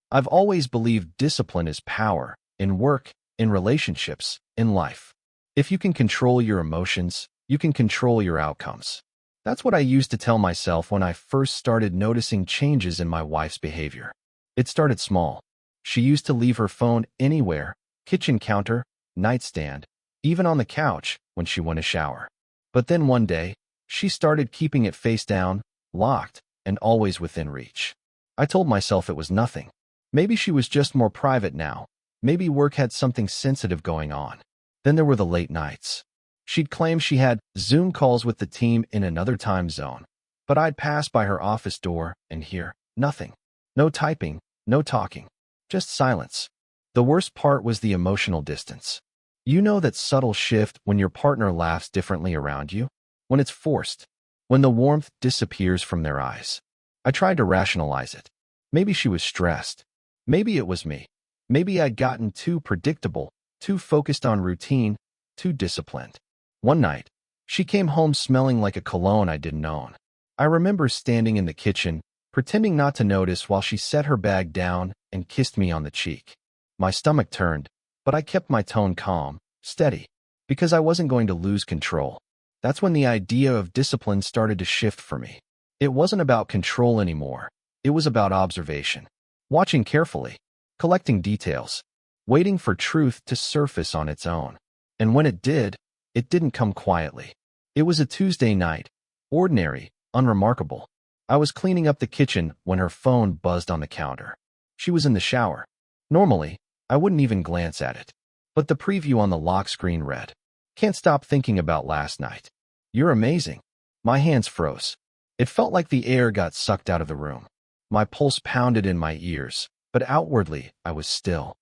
I've always believed discipline is power, in work, in relationships, in life. If you can control your emotions, you can control your outcomes. That's what I used to tell myself when I first started noticing changes in my wife's behavior. It started small. She used to leave her phone anywhere, kitchen counter, nightstand, even on the couch when she went to shower. But then one day, she started keeping it face down, locked, and always within reach. I told myself it was nothing. Maybe she was just more private now. Maybe work had something sensitive going on. Then there were the late nights. She'd claim she had Zoom calls with the team in another time zone, but I'd pass by her office door and hear nothing. No typing, no talking, just silence. The worst part was the emotional distance. You know that subtle shift when your partner laughs differently around you? When it's forced. When the warmth disappears from their eyes. I tried to rationalize it. Maybe she was stressed. Maybe it was me. Maybe I'd gotten too predictable, too focused on routine, too disciplined. One night, she came home smelling like a cologne I didn't own. I remember standing in the kitchen, pretending not to notice while she set her bag down and kissed me on the cheek. My stomach turned, but I kept my tone calm, steady, because I wasn't going to lose control. That's when the idea of discipline started to shift for me. It wasn't about control anymore. It was about observation. Watching carefully, collecting details, waiting for truth to surface on its own. And when it didn't come quietly. It was a Tuesday night, ordinary, unremarkable. I was cleaning up the kitchen when her phone buzzed on the counter. She was in the shower. Normally, I wouldn't even glance at it. But the preview on the lock screen read, "Can't stop thinking about last night. You're amazing." My hands froze. It felt like the air got sucked out of the room. My pulse pounded in my ears, but outwardly, I was still.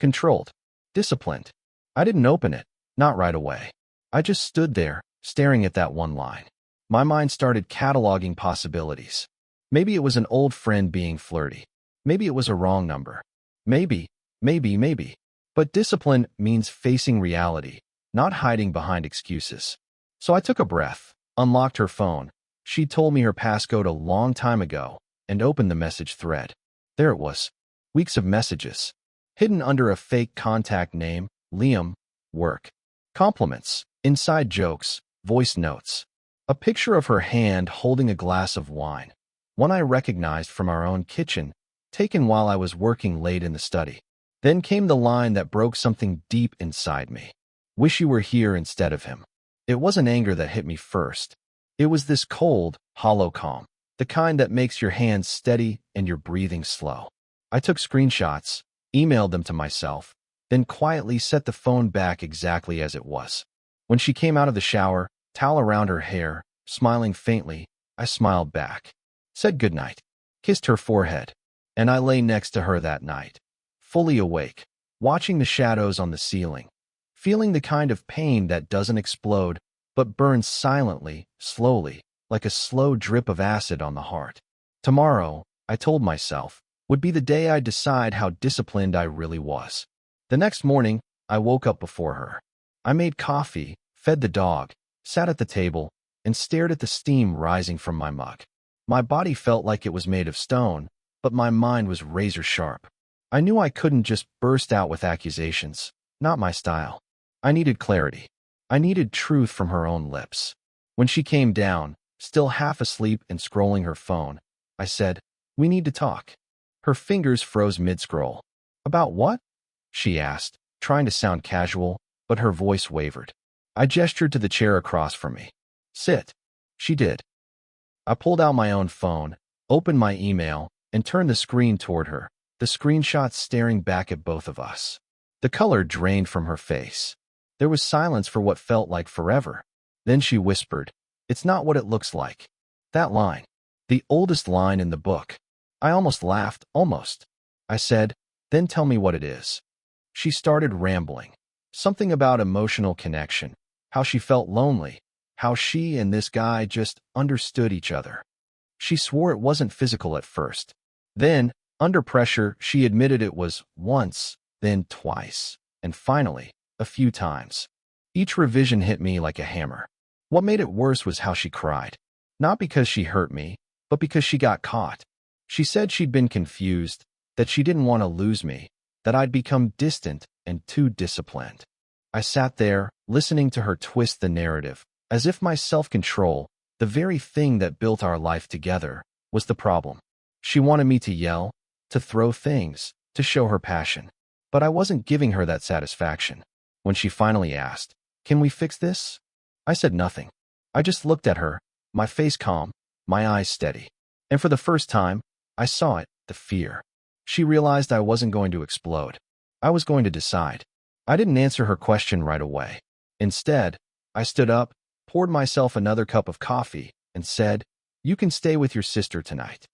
Controlled. Disciplined. I didn't open it, not right away. I just stood there, staring at that one line. My mind started cataloging possibilities. Maybe it was an old friend being flirty. Maybe it was a wrong number. Maybe. But discipline means facing reality, not hiding behind excuses. So I took a breath, unlocked her phone. She'd told me her passcode a long time ago, and opened the message thread. There it was. Weeks of messages. Hidden under a fake contact name, Liam, work. Compliments, inside jokes, voice notes. A picture of her hand holding a glass of wine. One I recognized from our own kitchen, taken while I was working late in the study. Then came the line that broke something deep inside me. "Wish you were here instead of him." It wasn't anger that hit me first. It was this cold, hollow calm. The kind that makes your hands steady and your breathing slow. I took screenshots, emailed them to myself, then quietly set the phone back exactly as it was. When she came out of the shower, towel around her hair, smiling faintly, I smiled back. Said goodnight, kissed her forehead, and I lay next to her that night, fully awake, watching the shadows on the ceiling, feeling the kind of pain that doesn't explode, but burns silently, slowly, like a slow drip of acid on the heart. Tomorrow, I told myself, would be the day I'd decide how disciplined I really was. The next morning, I woke up before her. I made coffee, fed the dog, sat at the table, and stared at the steam rising from my mug. My body felt like it was made of stone, but my mind was razor sharp. I knew I couldn't just burst out with accusations. Not my style. I needed clarity. I needed truth from her own lips. When she came down, still half asleep and scrolling her phone, I said, "We need to talk." Her fingers froze mid-scroll. "About what?" she asked, trying to sound casual, but her voice wavered. I gestured to the chair across from me. "Sit." She did. I pulled out my own phone, opened my email, and turned the screen toward her, the screenshots staring back at both of us. The color drained from her face. There was silence for what felt like forever. Then she whispered, "It's not what it looks like." That line. The oldest line in the book. I almost laughed, almost. I said, "Then tell me what it is." She started rambling. Something about emotional connection, how she felt lonely, how she and this guy just understood each other. She swore it wasn't physical at first. Then, under pressure, she admitted it was once, then twice, and finally, a few times. Each revision hit me like a hammer. What made it worse was how she cried. Not because she hurt me, but because she got caught. She said she'd been confused, that she didn't want to lose me, that I'd become distant and too disciplined. I sat there, listening to her twist the narrative, as if my self-control, the very thing that built our life together, was the problem. She wanted me to yell, to throw things, to show her passion. But I wasn't giving her that satisfaction. When she finally asked, "Can we fix this?" I said nothing. I just looked at her, my face calm, my eyes steady. And for the first time, I saw it, the fear. She realized I wasn't going to explode. I was going to decide. I didn't answer her question right away. Instead, I stood up, poured myself another cup of coffee, and said, "You can stay with your sister tonight."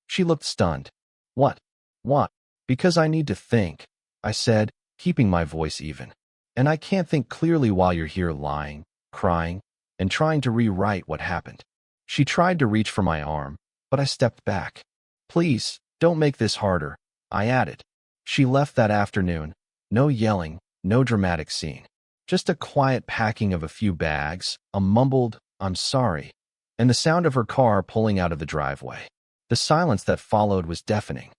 She looked stunned. "What? What?" "Because I need to think," I said, keeping my voice even. "And I can't think clearly while you're here lying, crying, and trying to rewrite what happened." She tried to reach for my arm, but I stepped back. "Please, don't make this harder," I added. She left that afternoon. No yelling, no dramatic scene. Just a quiet packing of a few bags, a mumbled, "I'm sorry," and the sound of her car pulling out of the driveway. The silence that followed was deafening.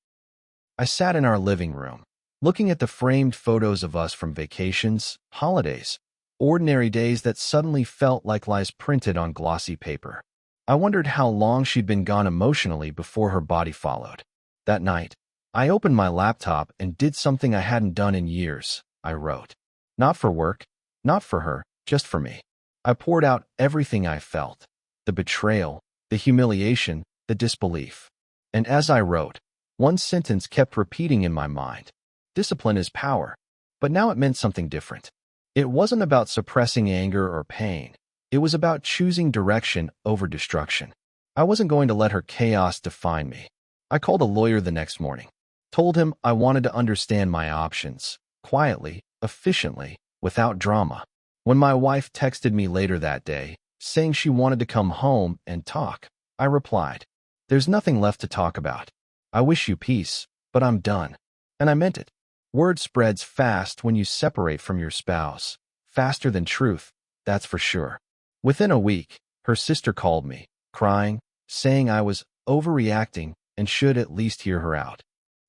I sat in our living room, looking at the framed photos of us from vacations, holidays, ordinary days that suddenly felt like lies printed on glossy paper. I wondered how long she'd been gone emotionally before her body followed. That night, I opened my laptop and did something I hadn't done in years. I wrote. Not for work, not for her, just for me. I poured out everything I felt. The betrayal, the humiliation, the disbelief. And as I wrote, one sentence kept repeating in my mind. Discipline is power. But now it meant something different. It wasn't about suppressing anger or pain. It was about choosing direction over destruction. I wasn't going to let her chaos define me. I called a lawyer the next morning. Told him I wanted to understand my options, quietly, efficiently, without drama. When my wife texted me later that day, saying she wanted to come home and talk, I replied, "There's nothing left to talk about. I wish you peace, but I'm done." And I meant it. Word spreads fast when you separate from your spouse. Faster than truth, that's for sure. Within a week, her sister called me, crying, saying I was overreacting and should at least hear her out.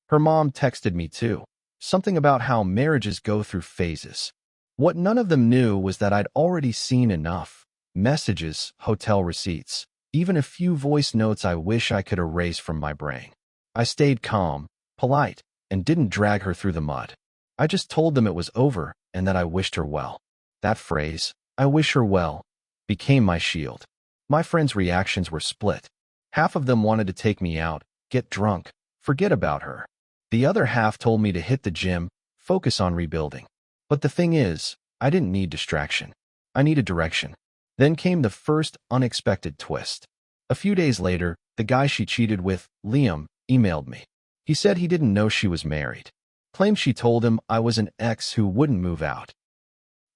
Her mom texted me too, something about how marriages go through phases. What none of them knew was that I'd already seen enough. Messages, hotel receipts, even a few voice notes I wish I could erase from my brain. I stayed calm, polite, and didn't drag her through the mud. I just told them it was over and that I wished her well. That phrase, "I wish her well," became my shield. My friends' reactions were split. Half of them wanted to take me out, get drunk, forget about her. The other half told me to hit the gym, focus on rebuilding. But the thing is, I didn't need distraction. I needed direction. Then came the first unexpected twist. A few days later, the guy she cheated with, Liam, emailed me. He said he didn't know she was married. Claimed she told him I was an ex who wouldn't move out.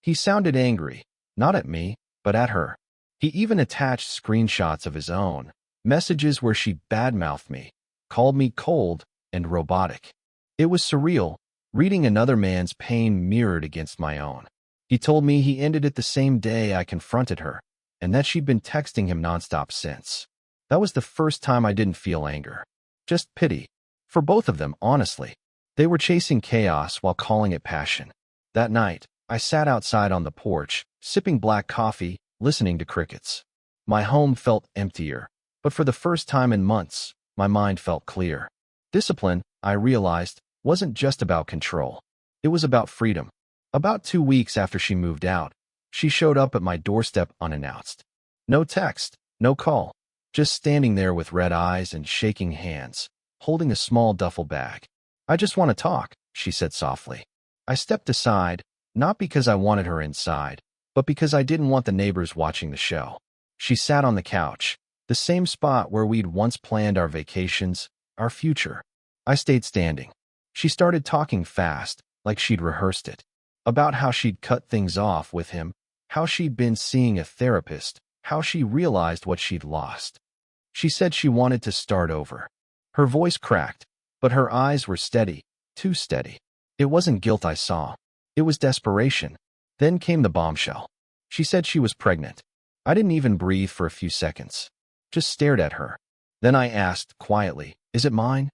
He sounded angry, not at me, but at her. He even attached screenshots of his own, messages where she badmouthed me, called me cold and robotic. It was surreal, reading another man's pain mirrored against my own. He told me he ended it the same day I confronted her, and that she'd been texting him nonstop since. That was the first time I didn't feel anger. Just pity. For both of them, honestly. They were chasing chaos while calling it passion. That night, I sat outside on the porch, sipping black coffee, listening to crickets. My home felt emptier, but for the first time in months, my mind felt clear. Discipline, I realized, wasn't just about control. It was about freedom. About 2 weeks after she moved out, she showed up at my doorstep unannounced. No text, no call, just standing there with red eyes and shaking hands, holding a small duffel bag. "I just want to talk," she said softly. I stepped aside, not because I wanted her inside, but because I didn't want the neighbors watching the show. She sat on the couch, the same spot where we'd once planned our vacations, our future. I stayed standing. She started talking fast, like she'd rehearsed it, about how she'd cut things off with him, how she'd been seeing a therapist, how she realized what she'd lost. She said she wanted to start over. Her voice cracked, but her eyes were steady, too steady. It wasn't guilt I saw. It was desperation. Then came the bombshell. She said she was pregnant. I didn't even breathe for a few seconds. Just stared at her. Then I asked, quietly, "Is it mine?"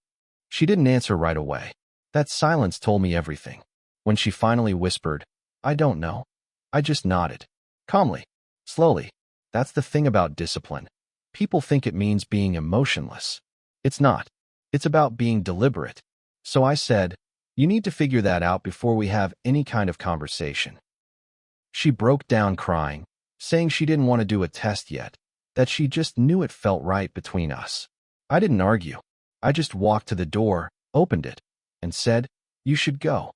She didn't answer right away. That silence told me everything. When she finally whispered, "I don't know," I just nodded. Calmly. Slowly. That's the thing about discipline. People think it means being emotionless. It's not. It's about being deliberate. So I said, "You need to figure that out before we have any kind of conversation." She broke down crying, saying she didn't want to do a test yet, that she just knew it felt right between us. I didn't argue. I just walked to the door, opened it, and said, "You should go."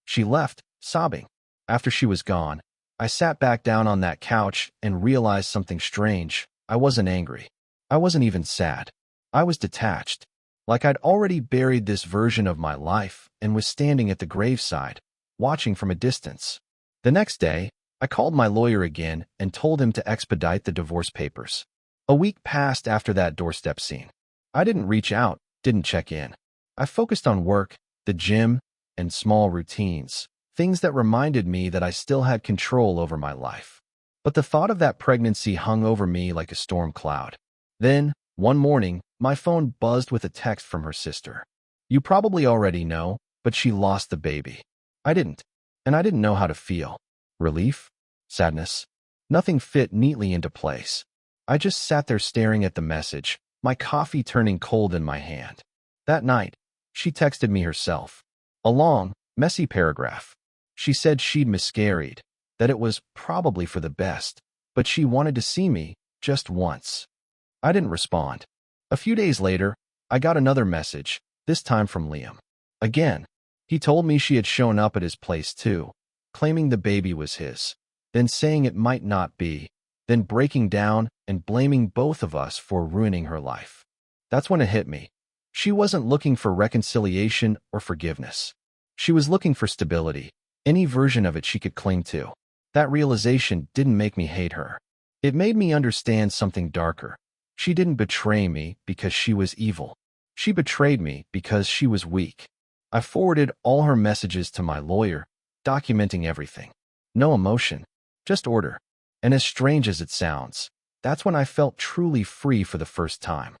She left, sobbing. After she was gone, I sat back down on that couch and realized something strange. I wasn't angry. I wasn't even sad. I was detached, like I'd already buried this version of my life and was standing at the graveside, watching from a distance. The next day, I called my lawyer again and told him to expedite the divorce papers. A week passed after that doorstep scene. I didn't reach out, didn't check in. I focused on work, the gym, and small routines, things that reminded me that I still had control over my life. But the thought of that pregnancy hung over me like a storm cloud. Then, one morning, my phone buzzed with a text from her sister. "You probably already know, but she lost the baby." I didn't, and I didn't know how to feel. Relief? Sadness? Nothing fit neatly into place. I just sat there staring at the message, my coffee turning cold in my hand. That night, she texted me herself. A long, messy paragraph. She said she'd miscarried, that it was probably for the best, but she wanted to see me just once. I didn't respond. A few days later, I got another message, this time from Liam. Again, he told me she had shown up at his place too, claiming the baby was his, then saying it might not be, then breaking down and blaming both of us for ruining her life. That's when it hit me. She wasn't looking for reconciliation or forgiveness. She was looking for stability, any version of it she could cling to. That realization didn't make me hate her. It made me understand something darker. She didn't betray me because she was evil. She betrayed me because she was weak. I forwarded all her messages to my lawyer, documenting everything. No emotion, just order. And as strange as it sounds, that's when I felt truly free for the first time.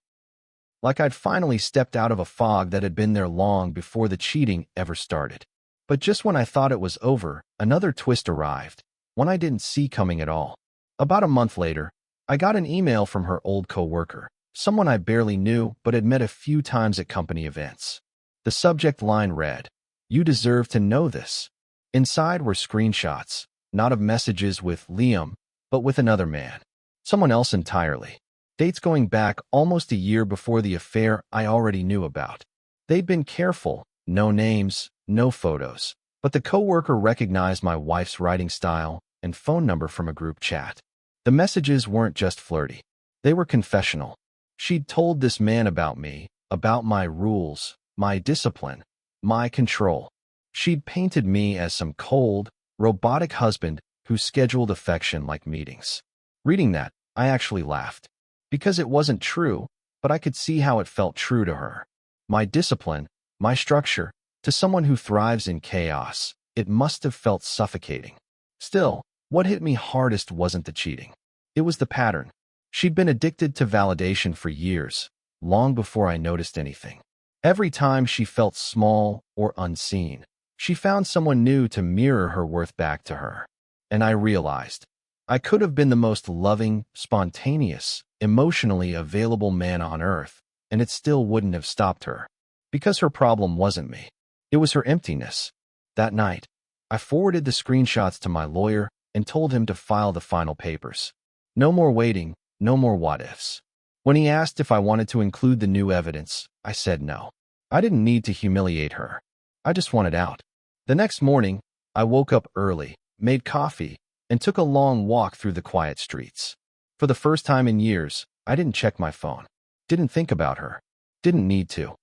Like I'd finally stepped out of a fog that had been there long before the cheating ever started. But just when I thought it was over, another twist arrived, one I didn't see coming at all. About a month later, I got an email from her old coworker, someone I barely knew but had met a few times at company events. The subject line read, "You deserve to know this." Inside were screenshots, not of messages with Liam, but with another man. Someone else entirely. Dates going back almost a year before the affair I already knew about. They'd been careful, no names, no photos. But the coworker recognized my wife's writing style and phone number from a group chat. The messages weren't just flirty. They were confessional. She'd told this man about me, about my rules, my discipline, my control. She'd painted me as some cold, robotic husband who scheduled affection like meetings. Reading that, I actually laughed. Because it wasn't true, but I could see how it felt true to her. My discipline, my structure, to someone who thrives in chaos, it must have felt suffocating. Still, what hit me hardest wasn't the cheating. It was the pattern. She'd been addicted to validation for years, long before I noticed anything. Every time she felt small or unseen, she found someone new to mirror her worth back to her. And I realized, I could have been the most loving, spontaneous, emotionally available man on earth, and it still wouldn't have stopped her. Because her problem wasn't me. It was her emptiness. That night, I forwarded the screenshots to my lawyer and told him to file the final papers. No more waiting, no more what-ifs. When he asked if I wanted to include the new evidence, I said no. I didn't need to humiliate her. I just wanted out. The next morning, I woke up early, made coffee, and took a long walk through the quiet streets. For the first time in years, I didn't check my phone. Didn't think about her. Didn't need to.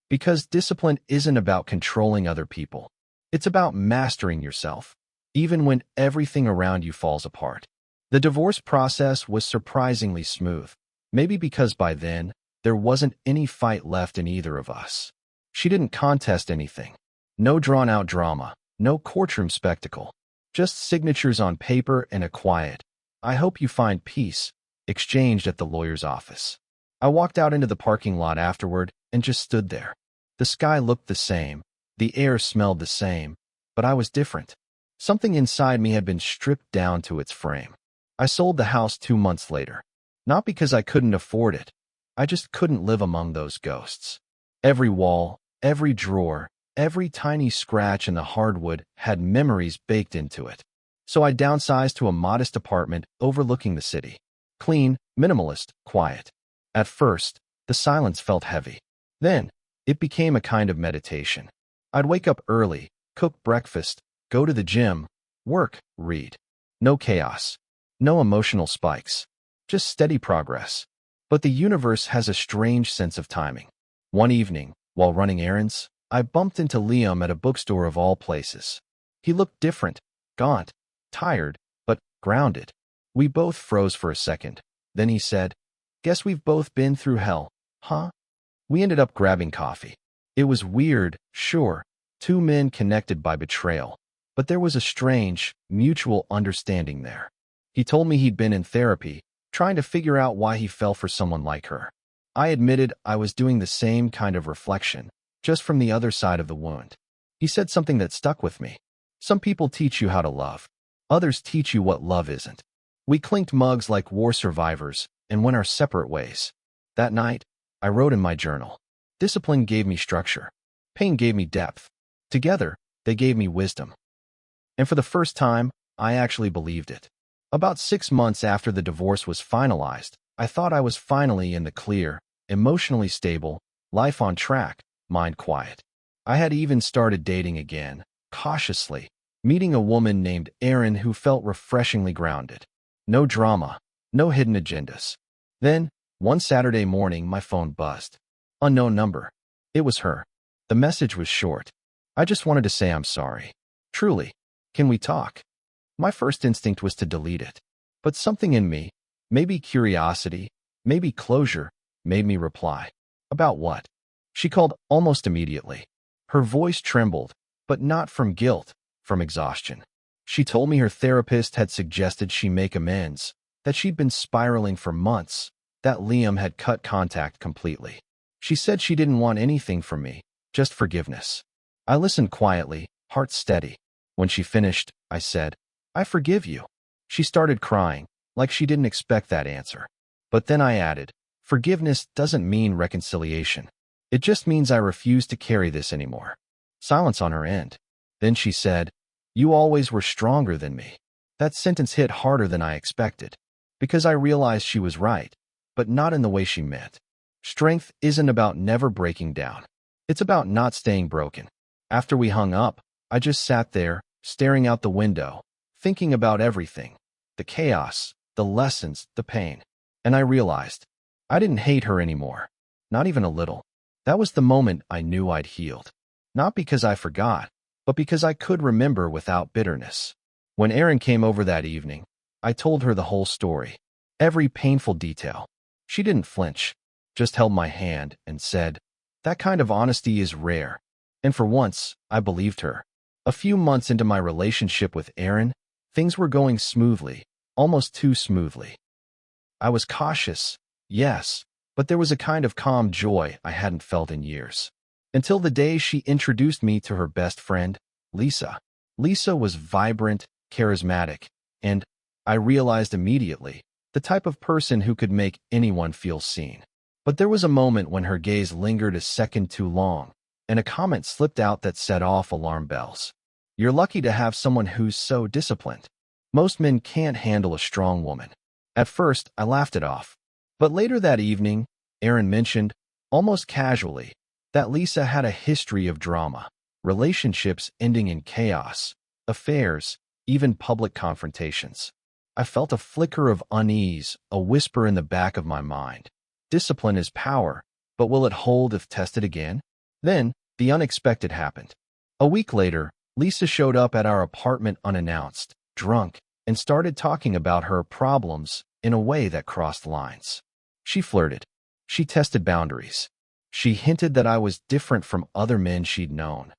Because discipline isn't about controlling other people. It's about mastering yourself, even when everything around you falls apart. The divorce process was surprisingly smooth. Maybe because by then, there wasn't any fight left in either of us. She didn't contest anything. No drawn-out drama, no courtroom spectacle. Just signatures on paper and a quiet, "I hope you find peace," exchanged at the lawyer's office. I walked out into the parking lot afterward and just stood there. The sky looked the same, the air smelled the same, but I was different. Something inside me had been stripped down to its frame. I sold the house 2 months later. Not because I couldn't afford it. I just couldn't live among those ghosts. Every wall, every drawer, every tiny scratch in the hardwood had memories baked into it. So I downsized to a modest apartment overlooking the city. Clean, minimalist, quiet. At first, the silence felt heavy. Then, it became a kind of meditation. I'd wake up early, cook breakfast, go to the gym, work, read. No chaos. No emotional spikes. Just steady progress. But the universe has a strange sense of timing. One evening, while running errands, I bumped into Liam at a bookstore of all places. He looked different, gaunt, tired, but grounded. We both froze for a second. Then he said, "Guess we've both been through hell, huh?" We ended up grabbing coffee. It was weird, sure, two men connected by betrayal, but there was a strange, mutual understanding there. He told me he'd been in therapy, trying to figure out why he fell for someone like her. I admitted I was doing the same kind of reflection, just from the other side of the wound. He said something that stuck with me. Some people teach you how to love. Others teach you what love isn't. We clinked mugs like war survivors and went our separate ways. That night, I wrote in my journal. Discipline gave me structure. Pain gave me depth. Together, they gave me wisdom. And for the first time, I actually believed it. About 6 months after the divorce was finalized, I thought I was finally in the clear, emotionally stable, life on track, mind quiet. I had even started dating again, cautiously, meeting a woman named Erin who felt refreshingly grounded. No drama, no hidden agendas. Then, one Saturday morning, my phone buzzed. Unknown number. It was her. The message was short. I just wanted to say I'm sorry. Truly. Can we talk? My first instinct was to delete it. But something in me, maybe curiosity, maybe closure, made me reply. About what? She called almost immediately. Her voice trembled, but not from guilt, from exhaustion. She told me her therapist had suggested she make amends, that she'd been spiraling for months, that Liam had cut contact completely. She said she didn't want anything from me, just forgiveness. I listened quietly, heart steady. When she finished, I said, "I forgive you." She started crying, like she didn't expect that answer. But then I added, "Forgiveness doesn't mean reconciliation. It just means I refuse to carry this anymore." Silence on her end. Then she said, "You always were stronger than me." That sentence hit harder than I expected, because I realized she was right, but not in the way she meant. Strength isn't about never breaking down. It's about not staying broken. After we hung up, I just sat there, staring out the window, thinking about everything. The chaos, the lessons, the pain. And I realized, I didn't hate her anymore. Not even a little. That was the moment I knew I'd healed. Not because I forgot, but because I could remember without bitterness. When Erin came over that evening, I told her the whole story. Every painful detail. She didn't flinch, just held my hand and said, "That kind of honesty is rare." And for once, I believed her. A few months into my relationship with Erin, things were going smoothly, almost too smoothly. I was cautious, yes, but there was a kind of calm joy I hadn't felt in years. Until the day she introduced me to her best friend, Lisa. Lisa was vibrant, charismatic, and, I realized immediately, the type of person who could make anyone feel seen. But there was a moment when her gaze lingered a second too long, and a comment slipped out that set off alarm bells. "You're lucky to have someone who's so disciplined. Most men can't handle a strong woman." At first, I laughed it off. But later that evening, Erin mentioned, almost casually, that Lisa had a history of drama, relationships ending in chaos, affairs, even public confrontations. I felt a flicker of unease, a whisper in the back of my mind. Discipline is power, but will it hold if tested again? Then, the unexpected happened. A week later, Lisa showed up at our apartment unannounced, drunk, and started talking about her problems in a way that crossed lines. She flirted. She tested boundaries. She hinted that I was different from other men she'd known.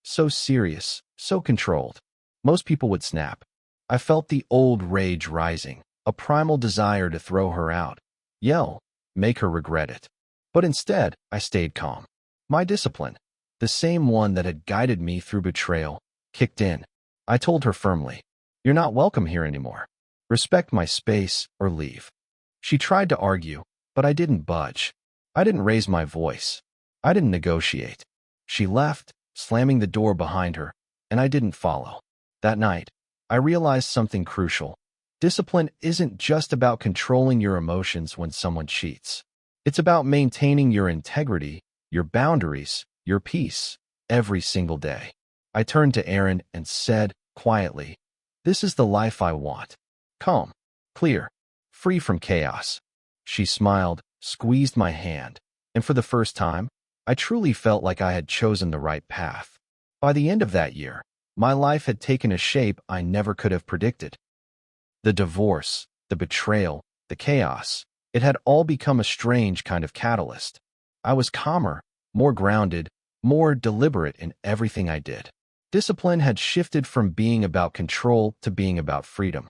So serious, so controlled. Most people would snap. I felt the old rage rising, a primal desire to throw her out, yell, make her regret it. But instead, I stayed calm. My discipline, the same one that had guided me through betrayal, kicked in. I told her firmly, "You're not welcome here anymore. Respect my space or leave." She tried to argue, but I didn't budge. I didn't raise my voice. I didn't negotiate. She left, slamming the door behind her, and I didn't follow. That night, I realized something crucial. Discipline isn't just about controlling your emotions when someone cheats. It's about maintaining your integrity, your boundaries, your peace, every single day. I turned to Erin and said, quietly, "This is the life I want. Calm, clear, free from chaos." She smiled, squeezed my hand, and for the first time, I truly felt like I had chosen the right path. By the end of that year, my life had taken a shape I never could have predicted. The divorce, the betrayal, the chaos, it had all become a strange kind of catalyst. I was calmer, more grounded, more deliberate in everything I did. Discipline had shifted from being about control to being about freedom.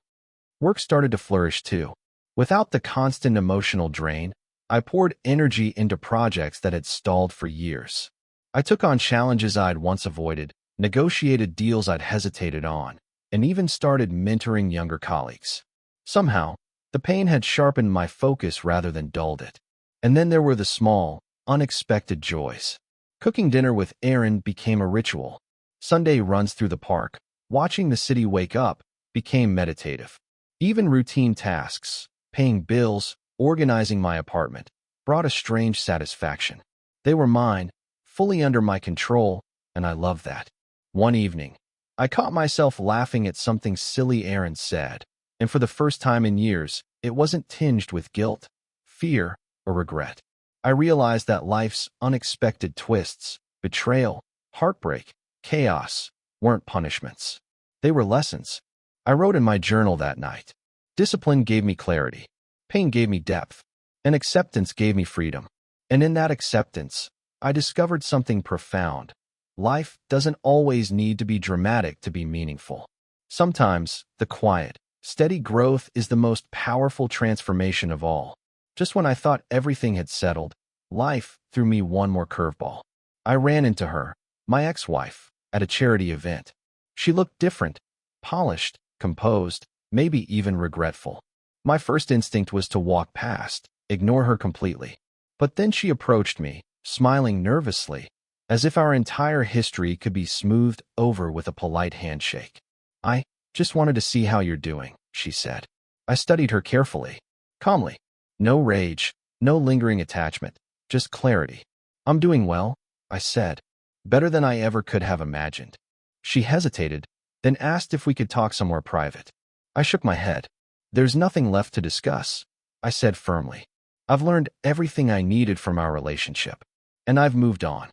Work started to flourish too. Without the constant emotional drain, I poured energy into projects that had stalled for years. I took on challenges I'd once avoided, negotiated deals I'd hesitated on, and even started mentoring younger colleagues. Somehow, the pain had sharpened my focus rather than dulled it. And then there were the small, unexpected joys. Cooking dinner with Erin became a ritual. Sunday runs through the park, watching the city wake up, became meditative. Even routine tasks, paying bills, organizing my apartment, brought a strange satisfaction. They were mine, fully under my control, and I loved that. One evening, I caught myself laughing at something silly Erin said, and for the first time in years, it wasn't tinged with guilt, fear, or regret. I realized that life's unexpected twists, betrayal, heartbreak, chaos, weren't punishments. They were lessons. I wrote in my journal that night. Discipline gave me clarity. Pain gave me depth. And acceptance gave me freedom. And in that acceptance, I discovered something profound. Life doesn't always need to be dramatic to be meaningful. Sometimes, the quiet, steady growth is the most powerful transformation of all. Just when I thought everything had settled, life threw me one more curveball. I ran into her, my ex-wife, at a charity event. She looked different, polished, composed, maybe even regretful. My first instinct was to walk past, ignore her completely. But then she approached me, smiling nervously, as if our entire history could be smoothed over with a polite handshake. "I just wanted to see how you're doing," she said. I studied her carefully, calmly. No rage, no lingering attachment, just clarity. "I'm doing well," I said. "Better than I ever could have imagined." She hesitated, then asked if we could talk somewhere private. I shook my head. "There's nothing left to discuss," I said firmly. "I've learned everything I needed from our relationship, and I've moved on."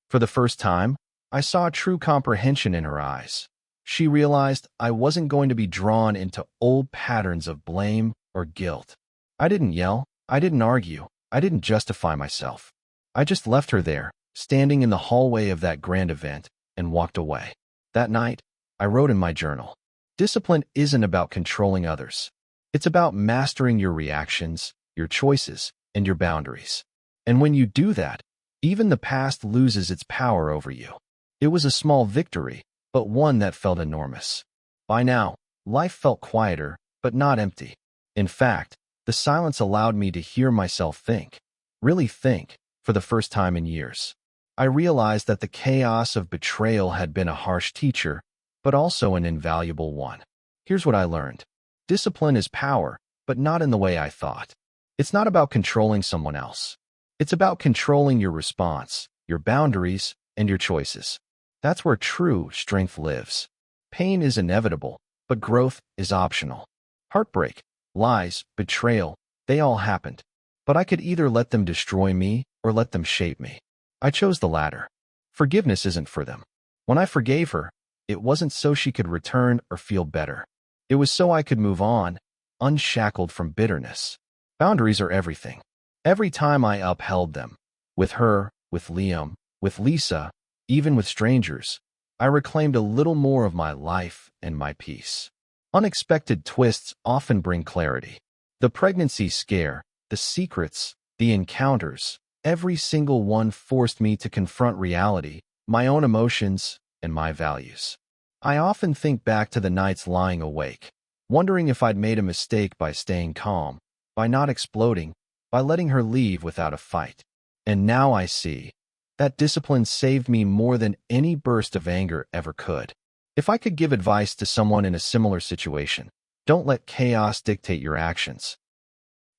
For the first time, I saw true comprehension in her eyes. She realized I wasn't going to be drawn into old patterns of blame or guilt. I didn't yell, I didn't argue, I didn't justify myself. I just left her there, standing in the hallway of that grand event, and walked away. That night, I wrote in my journal, "Discipline isn't about controlling others. It's about mastering your reactions, your choices, and your boundaries. And when you do that, even the past loses its power over you." It was a small victory, but one that felt enormous. By now, life felt quieter, but not empty. In fact, the silence allowed me to hear myself think, really think, for the first time in years. I realized that the chaos of betrayal had been a harsh teacher, but also an invaluable one. Here's what I learned. Discipline is power, but not in the way I thought. It's not about controlling someone else. It's about controlling your response, your boundaries, and your choices. That's where true strength lives. Pain is inevitable, but growth is optional. Heartbreak, lies, betrayal, they all happened. But I could either let them destroy me or let them shape me. I chose the latter. Forgiveness isn't for them. When I forgave her, it wasn't so she could return or feel better. It was so I could move on, unshackled from bitterness. Boundaries are everything. Every time I upheld them, with her, with Liam, with Lisa, even with strangers, I reclaimed a little more of my life and my peace. Unexpected twists often bring clarity. The pregnancy scare, the secrets, the encounters, Every single one forced me to confront reality, my own emotions, and my values. I often think back to the nights lying awake, wondering if I'd made a mistake by staying calm, by not exploding, by letting her leave without a fight. And now I see that discipline saved me more than any burst of anger ever could. If I could give advice to someone in a similar situation, don't let chaos dictate your actions.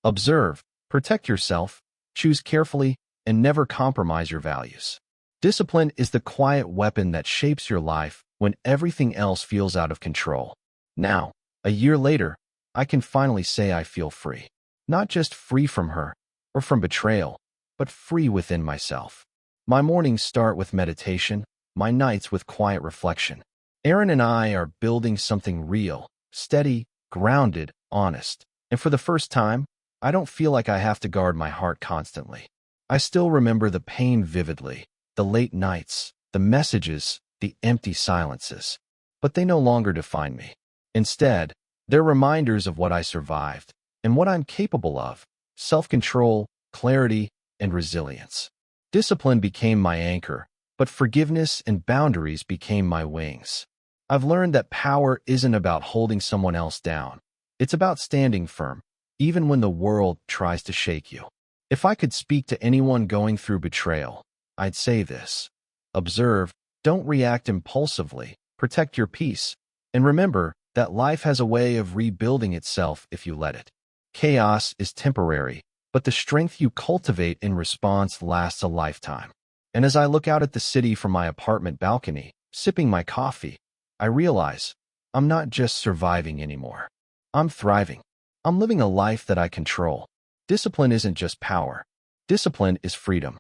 Observe, protect yourself, choose carefully, and never compromise your values. Discipline is the quiet weapon that shapes your life when everything else feels out of control. Now, a year later, I can finally say I feel free. Not just free from her or from betrayal, but free within myself. My mornings start with meditation, my nights with quiet reflection. Erin and I are building something real, steady, grounded, honest. And for the first time, I don't feel like I have to guard my heart constantly. I still remember the pain vividly, the late nights, the messages, the empty silences. But they no longer define me. Instead, they're reminders of what I survived and what I'm capable of: self-control, clarity, and resilience. Discipline became my anchor, but forgiveness and boundaries became my wings. I've learned that power isn't about holding someone else down. It's about standing firm, even when the world tries to shake you. If I could speak to anyone going through betrayal, I'd say this: observe, don't react impulsively, protect your peace, and remember that life has a way of rebuilding itself if you let it. Chaos is temporary, but the strength you cultivate in response lasts a lifetime. And as I look out at the city from my apartment balcony, sipping my coffee, I realize I'm not just surviving anymore. I'm thriving. I'm living a life that I control. Discipline isn't just power. Discipline is freedom.